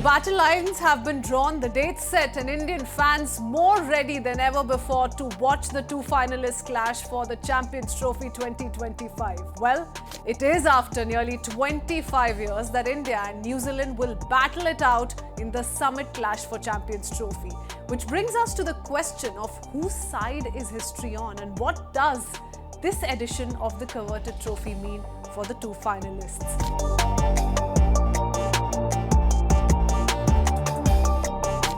battle lines have been drawn, the dates set, and Indian fans more ready than ever before to watch the two finalists clash for the Champions Trophy 2025. Well, it is after nearly 25 years that India and New Zealand will battle it out in the summit clash for Champions Trophy. Which brings us to the question of whose side is history on and what does this edition of the coveted trophy mean for the two finalists.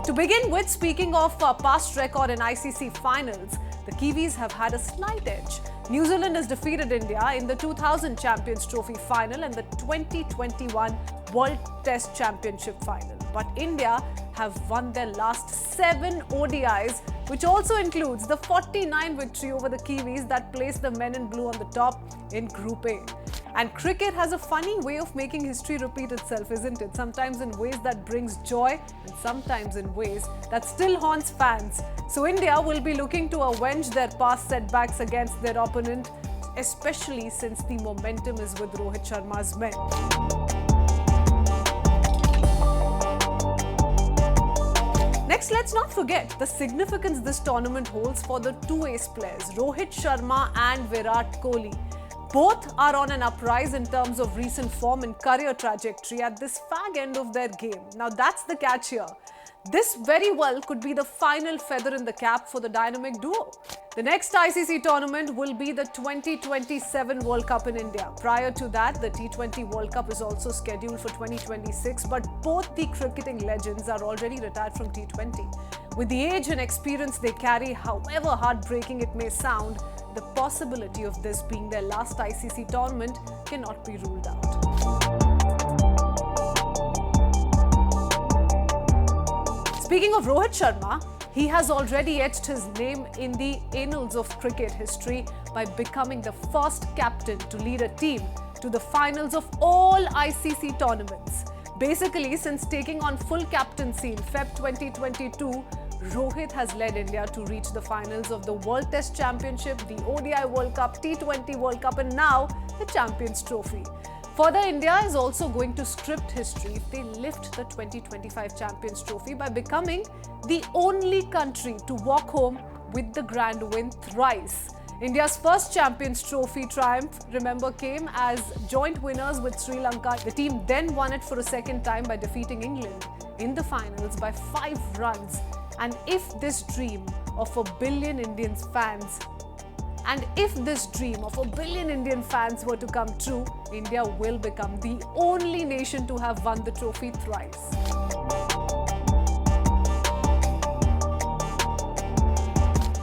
To begin with, speaking of past record in ICC finals, the Kiwis have had a slight edge. New Zealand has defeated India in the 2000 Champions Trophy final and the 2021 World Test Championship final. But India have won their last 7 ODIs, which also includes the 49 victory over the Kiwis that placed the men in blue on the top in Group A. And cricket has a funny way of making history repeat itself, isn't it? Sometimes in ways that brings joy and sometimes in ways that still haunts fans. So India will be looking to avenge their past setbacks against their opponent, especially since the momentum is with Rohit Sharma's men. Next, let's not forget the significance this tournament holds for the two ace players, Rohit Sharma and Virat Kohli. Both are on an uprise in terms of recent form and career trajectory at this fag end of their game. Now that's the catch here. This very well could be the final feather in the cap for the dynamic duo. The next ICC tournament will be the 2027 World Cup in India. Prior to that, the T20 World Cup is also scheduled for 2026, but both the cricketing legends are already retired from T20. With the age and experience they carry, however heartbreaking it may sound, the possibility of this being their last ICC tournament cannot be ruled out. Speaking of Rohit Sharma, he has already etched his name in the annals of cricket history by becoming the first captain to lead a team to the finals of all ICC tournaments. Basically, since taking on full captaincy in Feb 2022, Rohit has led India to reach the finals of the World Test Championship, the ODI World Cup, T20 World Cup, and now the Champions Trophy. Further, India is also going to script history if they lift the 2025 Champions Trophy by becoming the only country to walk home with the grand win thrice. India's first Champions Trophy triumph, remember, came as joint winners with Sri Lanka. The team then won it for a second time by defeating England in the finals by 5 runs. And if this dream of a billion Indian fans were to come true, India will become the only nation to have won the trophy thrice.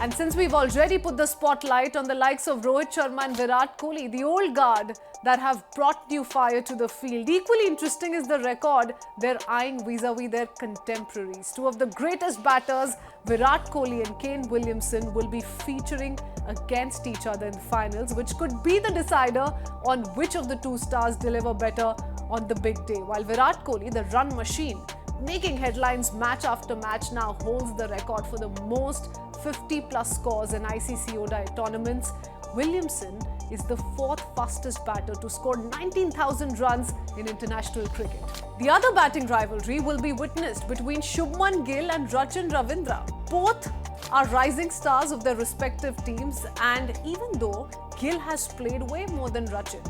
And since we've already put the spotlight on the likes of Rohit Sharma and Virat Kohli, the old guard that have brought new fire to the field, equally interesting is the record they're eyeing vis-a-vis their contemporaries. Two of the greatest batters, Virat Kohli and Kane Williamson, will be featuring against each other in the finals, which could be the decider on which of the two stars deliver better on the big day. While Virat Kohli, the run machine, making headlines match after match, now holds the record for the most 50-plus scores in ICC ODI tournaments, Williamson is the 4th fastest batter to score 19,000 runs in international cricket. The other batting rivalry will be witnessed between Shubman Gill and Rachin Ravindra. Both are rising stars of their respective teams, and even though Gill has played way more than Rachin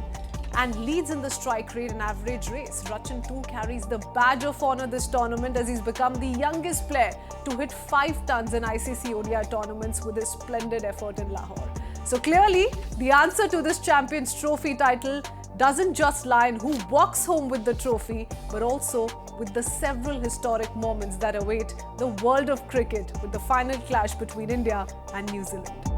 and leads in the strike rate and average race, Rachin too carries the badge of honour this tournament as he's become the youngest player to hit 5 tons in ICC ODI tournaments with his splendid effort in Lahore. So clearly, the answer to this Champions Trophy title doesn't just lie in who walks home with the trophy, but also with the several historic moments that await the world of cricket with the final clash between India and New Zealand.